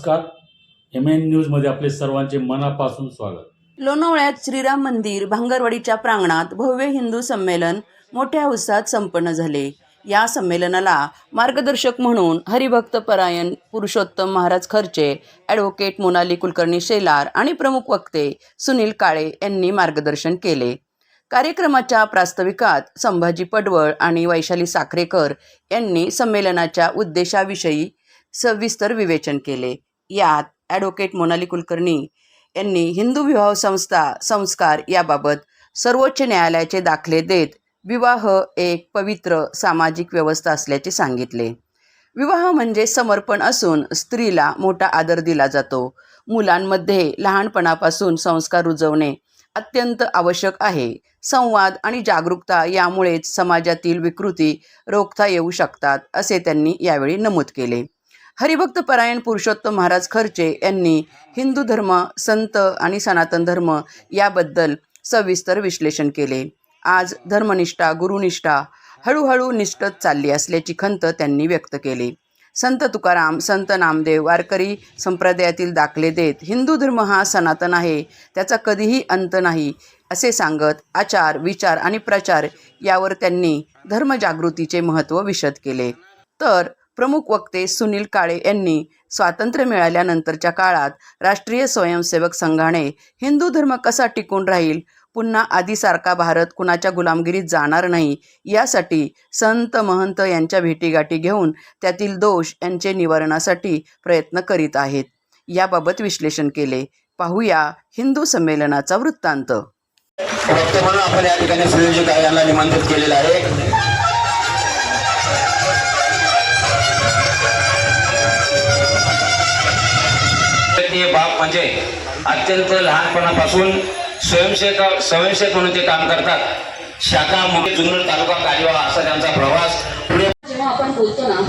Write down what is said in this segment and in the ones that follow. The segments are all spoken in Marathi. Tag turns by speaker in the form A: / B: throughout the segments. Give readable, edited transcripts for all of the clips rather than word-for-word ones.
A: नमस्कार. MN न्यूजमध्ये आपले सर्वांचे मनापासून स्वागत.
B: लोणावळ्यात श्रीराम मंदिर भांगरवाडीच्या प्रांगणात भव्य हिंदू संमेलन मोठ्या उत्साहात संपन्न झाले. या संमेलनाला मार्गदर्शक म्हणून हरिभक्तपरायण पुरुषोत्तम महाराज खर्चे, ॲडव्होकेट मोनाली कुलकर्णी शेलार आणि प्रमुख वक्ते सुनील काळे यांनी मार्गदर्शन केले. कार्यक्रमाच्या प्रास्ताविकात संभाजी पडवळ आणि वैशाली साखरेकर यांनी संमेलनाच्या उद्देशाविषयी सविस्तर विवेचन केले. यात ॲडव्होकेट मोनाली कुलकर्णी यांनी हिंदू विवाह संस्कार याबाबत सर्वोच्च न्यायालयाचे दाखले देत विवाह एक पवित्र सामाजिक व्यवस्था असल्याचे सांगितले. विवाह म्हणजे समर्पण असून स्त्रीला मोठा आदर दिला जातो. मुलांमध्ये लहानपणापासून संस्कार रुजवणे अत्यंत आवश्यक आहे. संवाद आणि जागरूकता यामुळेच समाजातील विकृती रोखता येऊ शकतात, असे त्यांनी यावेळी नमूद केले. हरिभक्तपरायण पुरुषोत्तम महाराज खर्चे यांनी हिंदू धर्म, संत आणि सनातन धर्म याबद्दल सविस्तर विश्लेषण केले. आज धर्मनिष्ठा, गुरुनिष्ठा हळूहळू निष्ठत चालली असल्याची खंत त्यांनी व्यक्त केली. संत तुकाराम, संत नामदेव वारकरी संप्रदायातील दाखले देत हिंदू धर्म हा सनातन आहे, त्याचा कधीही अंत नाही असे सांगत आचार, विचार आणि प्रचार यावर त्यांनी धर्मजागृतीचे महत्त्व विशद केले. तर प्रमुख वक्ते सुनील काळे यांनी स्वातंत्र्य मिळाल्यानंतरच्या काळात राष्ट्रीय स्वयंसेवक संघाने हिंदू धर्म कसा टिकून राहील, पुन्हा आधीसारखा भारत कुणाच्या गुलामगिरीत जाणार नाही यासाठी संत महंत यांच्या भेटीगाठी घेऊन त्यातील दोष यांचे निवारणासाठी प्रयत्न करीत आहेत. याबाबत विश्लेषण केले. पाहूया हिंदू संमेलनाचा वृत्तांत.
C: आपण या ठिकाणी संयोजक यांना निमंत्रित केलेलं आहे. बाप म्हणजे अत्यंत लहानपणापासून स्वयंसेवक म्हणून ते काम करतात. शाखा मुंबई, जुन्नर तालुका, कालिवा असा त्यांचा प्रवास.
D: जेव्हा आपण बोलतो ना,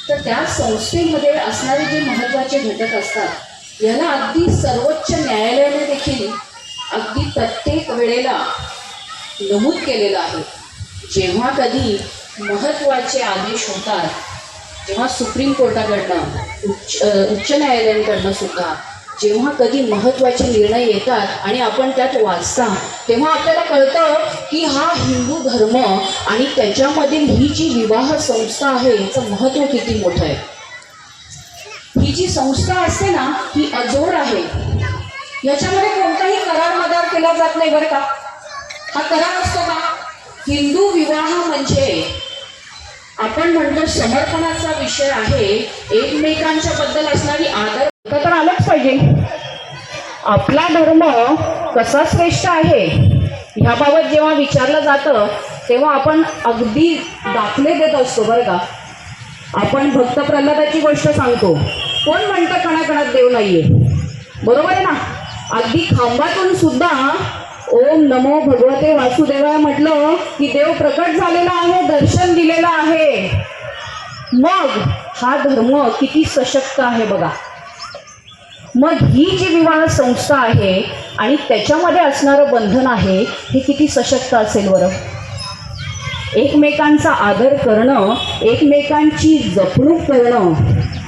D: तर त्या संस्थेमध्ये असणारे जे महत्त्वाचे घटक असतात याला अगदी सर्वोच्च न्यायालयाने देखील अगदी प्रत्येक वेळेला नमूद केलेलं आहे. जेव्हा कधी महत्त्वाचे आदेश होतात, जेव्हा सुप्रीम कोर्टाकडनं, उच्च न्यायालयांकडनं सुद्धा जेव्हा कधी महत्त्वाचे निर्णय येतात आणि आपण त्यात वाचता, तेव्हा आपल्याला कळतं की हा हिंदू धर्म आणि त्याच्यामधील ही जी विवाह संस्था आहे याचं महत्त्व किती मोठं आहे. ही जी संस्था असते ना, ही अजोड आहे. याच्यामध्ये कोणताही करार मदार केला जात नाही बरं का. हा करार असतो का? हिंदू विवाह म्हणजे आपण म्हणतो समर्पणाचा विषय आहे. एकमेकांच्या बद्दल असणारी आदर तर आलंच पाहिजे. आपला धर्म कसा श्रेष्ठ आहे ह्याबाबत जेव्हा विचारलं जातं तेव्हा आपण अगदी दाखले देत असतो बरं का. आपण भक्त प्रल्हादाची गोष्ट सांगतो. कोण म्हणतं कणाकणात देव नाहीये, बरोबर आहे ना. अगदी खांबातून सुद्धा ओम नमो भगवते वासुदेवाय म्हटलं की देव प्रकट झालेला आहे, दर्शन दिलेलं आहे. मग हा धर्म किती सशक्त आहे बघा. मग ही जी विवाह संस्था आहे आणि त्याच्यामध्ये असणारं बंधन आहे हे किती सशक्त असेल बरं. एकमेकांचा आदर करणं, एकमेकांची जपणूक करणं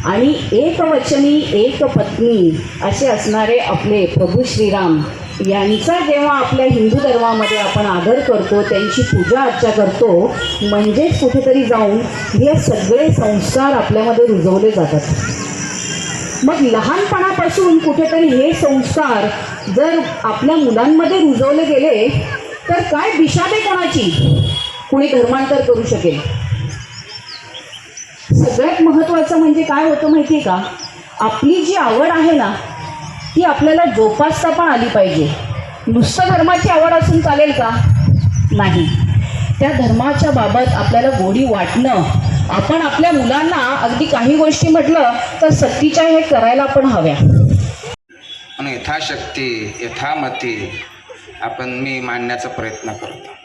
D: आणि एकवचनी एक पत्नी असे असणारे आपले प्रभू श्रीराम यांचा जेव्हा आपल्या हिंदू धर्मामध्ये आपण आदर करतो, त्यांची पूजा अर्चा करतो, म्हणजेच कुठेतरी जाऊन हे सगळे संस्कार आपल्यामध्ये रुजवले जातात. मग लहानपणापासून कुठेतरी हे संस्कार जर आपल्या मुलांमध्ये रुजवले गेले तर काय दिशादे कोणाची, कुणी धर्मांतर करू शकेल. सगळ्यात महत्त्वाचं म्हणजे काय होतं माहिती आहे का, आपली जी आवड आहे ना ती आपल्याला जोपासता पण आली पाहिजे. नुसतं धर्माची आवड असून चालेल का? नाही. त्या धर्माच्या बाबत आपल्याला गोडी वाटणं, आपण आपल्या मुलांना अगदी काही गोष्टी म्हटलं तर सक्तीच्या हे करायला पण हव्या.
E: आणि यथाशक्ती यथामती मी मांडण्याचा प्रयत्न करतो.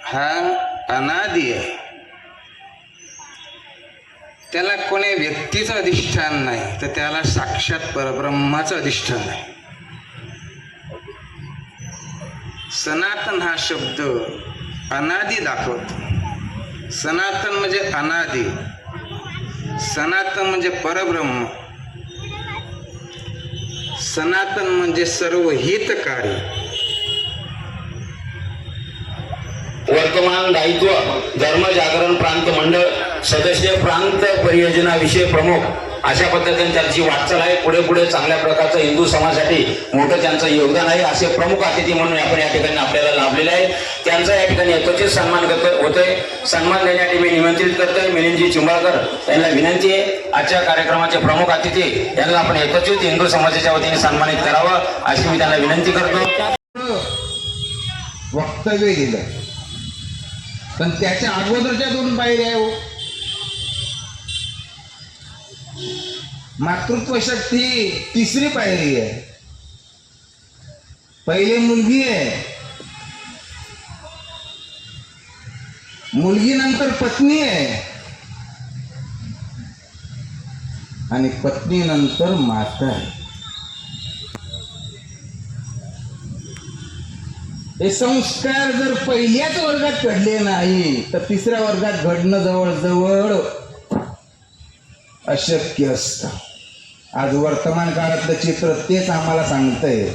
E: हा अनादी आहे. त्याला कोणी व्यक्तीचं अधिष्ठान नाही, तर त्याला साक्षात परब्रह्माचं अधिष्ठान आहे. सनातन हा शब्द अनादी दाखवतो. सनातन म्हणजे अनादी, सनातन म्हणजे परब्रह्म, सनातन म्हणजे सर्व हितकारी.
C: वर्तमान दायित्व धर्म जागरण प्रांत मंडळ सदस्य प्रांत परियोजना विषय प्रमुख अशा पद्धतीने त्यांची वाटचाल आहे. पुढे पुढे चांगल्या प्रकारचं हिंदू समाजासाठी मोठं त्यांचं योगदान आहे. असे प्रमुख अतिथी म्हणून आपण या ठिकाणी आपल्याला लाभलेले आहे. त्यांचा या ठिकाणी यथोचित सन्मान होतोय. सन्मान देण्यासाठी मी निमंत्रित करतोय मिलिंदजी चिंबाळकर यांना विनंती आहे. आजच्या कार्यक्रमाचे प्रमुख अतिथी यांना आपण यथोचित हिंदू समाजाच्या वतीने सन्मानित करावं अशी मी त्यांना विनंती करतो.
E: वक्तव्य दिलं, पण त्याच्या अगोदरच्या 2 पायऱ्या आहे. मातृत्व शक्ती 3री पायरी आहे. पहिले मुलगी आहे, मुलगी नंतर पत्नी आहे, आणि पत्नी नंतर माता आहे. हे संस्कार जर पहिल्याच वर्गात घडले नाही तर 3ऱ्या वर्गात घडणं जवळजवळ अशक्य असतं. आज वर्तमान काळातलं चित्र तेच आम्हाला सांगतंय.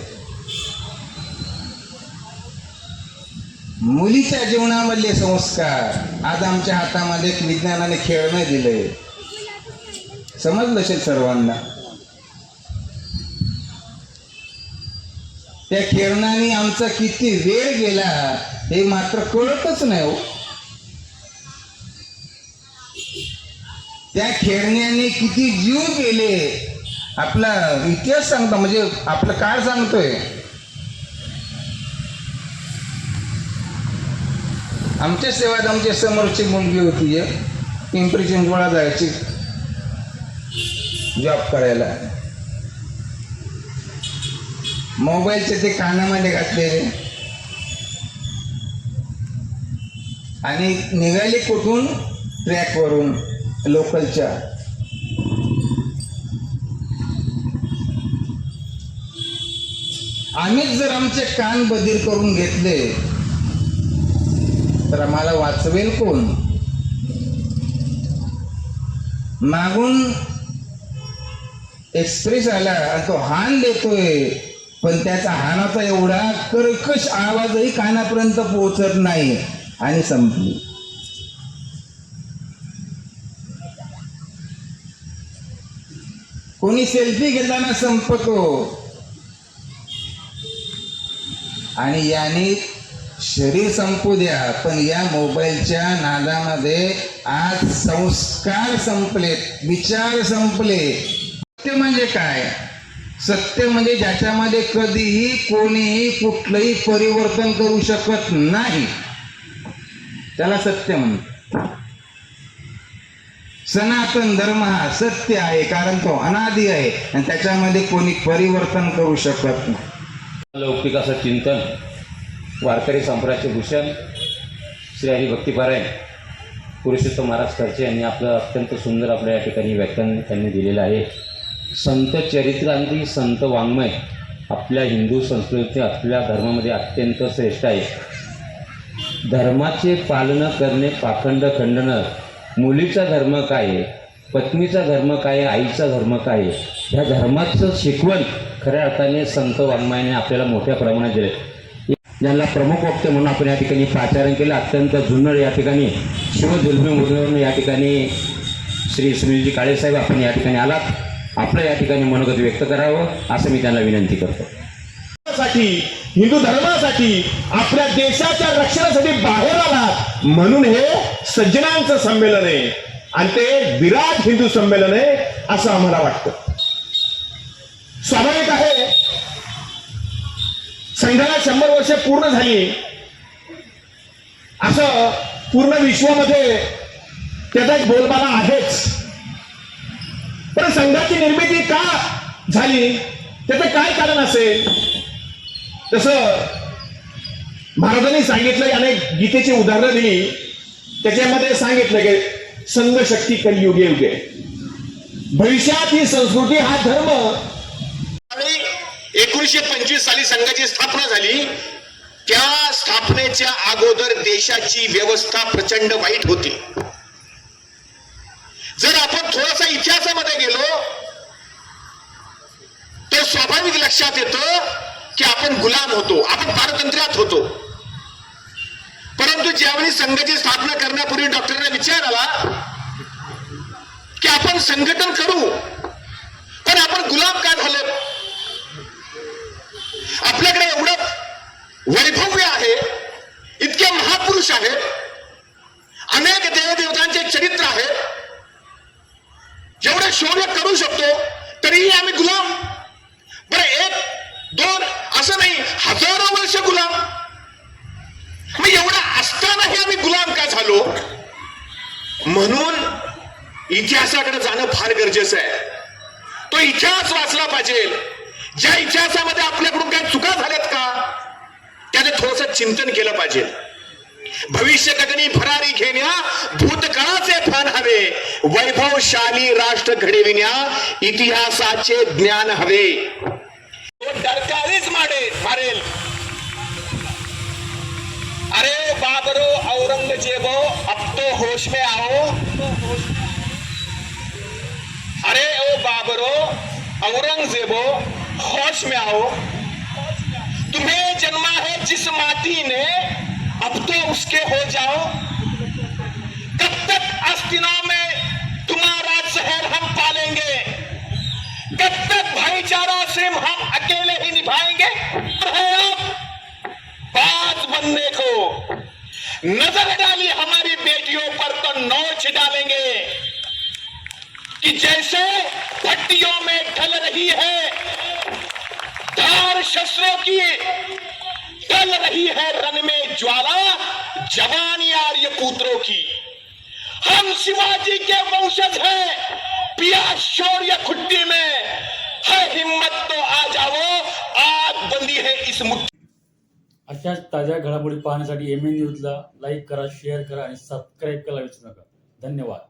E: मुलीच्या जीवनामधले संस्कार आज आमच्या हातामध्ये एक विज्ञानाने खेळणं दिलंय. समजलं असेल सर्वांना. त्या खेळण्याने आमचा किती वेळ गेला हे मात्र कळतच नाही हो. त्या खेळण्याने किती जीव गेले आपला इतिहास सांगतो, म्हणजे आपलं काळ सांगतोय. आमच्या सेवात आमच्या समोरची मुलगी होती, पिंपरी चिंचवडला जायची जॉब करायला. मोबाईलचे ते कानामध्ये घातलेले आणि निघाले कुठून, ट्रॅकवरून, लोकलच्या. आम्हीच जर आमचे कान बधीर करून घेतले तर आम्हाला वाचवेल कोण? मागून एक्सप्रेस आला आणि तो हान देतोय, पण त्याचा हानाचा एवढा कर्कश आवाजही कानापर्यंत पोहोचत नाही आणि संपली. कोणी सेल्फी घेताना संपतो आणि याने शरीर संपू द्या, पण या मोबाईलच्या नादामध्ये आज संस्कार संपलेत, विचार संपले. सत्य म्हणजे काय? सत्य म्हणजे ज्याच्यामध्ये कधीही कोणीही कुठलंही परिवर्तन करू शकत नाही, त्याला सत्य म्हणतात. सनातन धर्म हा सत्य आहे, कारण तो अनादी आहे आणि त्याच्यामध्ये कोणी परिवर्तन करू शकत नाही.
C: लौकिक असं चिंतन वारकरी संप्रदायाचे भूषण श्री हरिभक्तीपरायण पुरुषोत्तम महाराज खर्चे यांनी आपलं अत्यंत सुंदर आपल्या या ठिकाणी व्याख्यान त्यांनी दिलेलं आहे. संत चरित्रांती संत वाङ्मय आपल्या हिंदू संस्कृती आपल्या धर्मामध्ये अत्यंत श्रेष्ठ आहे. धर्माचे पालन करणे, पाखंड खंडन, मुलीचा धर्म काय आहे, पत्नीचा धर्म काय आहे, आईचा धर्म काय आहे, ह्या धर्माचं शिकवण खऱ्या अर्थाने संत वाङ्मयाने आपल्याला मोठ्या प्रमाणात दिले. ज्यांना प्रमुख वक्ते म्हणून आपण या ठिकाणी प्राचारण केलं. अत्यंत जुन्नर या ठिकाणी शिवजुलमी मुलीवरून या ठिकाणी श्री सुनीलजी काळेसाहेब आपण या ठिकाणी आलात, आपलं या ठिकाणी मनोगत व्यक्त करावं असं मी त्यांना विनंती करतो.
F: हिंदू धर्मासाठी, आपल्या देशाच्या रक्षणासाठी बाहेर आलात म्हणून हे सज्जनांचं संमेलन आहे आणि ते विराट हिंदू संमेलन आहे असं आम्हाला वाटतं. स्वाभाविक आहे, संघाला 100 वर्ष पूर्ण झाली असं पूर्ण विश्वामध्ये त्याचा एक बोलबाला आहेच. पण संघाची निर्मिती का झाली, त्याचं काय कारण असेल? तसं महाराजांनी सांगितलं, अनेक गीतेची उदाहरणं दिली, त्याच्यामध्ये सांगितलं की संघ शक्ती कलियुगे युगे, भविष्यात ही संस्कृती हा धर्म.
G: 1925 साली संघाची स्थापना झाली. त्या स्थापनेच्या अगोदर देशाची व्यवस्था प्रचंड वाईट होती. जर आपण थोडासा इतिहासामध्ये गेलो तर स्वाभाविक लक्षात येतं की आपण गुलाम होतो, आपण पारतंत्र्यात होतो. परंतु ज्यावेळी संघाची स्थापना करण्यापूर्वी डॉक्टरांना विचार आला की आपण संघटन करू, पण आपण गुलाम का झालो? आपल्याकडे एवढं वैभव्य आहे, इतके महापुरुष आहेत, अनेक देवदेवतांचे चरित्र आहे, जेवढे शौर्य करू शकतो तरीही आम्ही गुलाम. बरं, एक दोन असं नाही, हजारो वर्ष गुलाम. मग एवढा असतानाही आम्ही गुलाम का झालो? म्हणून इतिहासाकडे जाणं फार गरजेचं आहे. तो इतिहास वाचला पाहिजे. ज्या इतिहासामध्ये आपल्याकडून काही चुका झाल्यात का त्याने थोडंसं चिंतन केलं पाहिजे. भविष्य गगनी भरारी घेण्या भूतकाळाचे भान हवे, वैभवशाली राष्ट्र घडविण्या इतिहासाचे ज्ञान हवे. तो डरकारीच मारेल. अरे बाबरो औरंगजेबो अब तो होश में आओ. अरे ओ बाबरो औरंगजेबो होश में आओ. तुम्हें जन्मा है जिस माटी ने अब तो उसके हो जाओ. कब तक आस्तीनों में तुम्हारा जहर हम पालेंगे? कब तक भाईचारा सिर्फ हम अकेले ही निभाएंगे? बात बनने को नजर डाली हमारी बेटियों पर तो नोच डालेंगे कि जैसे भट्टियों में ढल रही है धार शस्त्रों की, ढल रही है रन में ज्वाला जवानी आर्य पुत्रों की. हम शिवाजी के वंशज हैं, पिया शौर्य खुट्टी में है हिम्मत तो आ जाओ, आग बंदी है इस मुट्ठी.
A: अशाच ताज्या घडामोडी पाहण्यासाठी MN न्यूजला लाईक करा, शेअर करा आणि सबस्क्राईब करायला विसरू नका. धन्यवाद.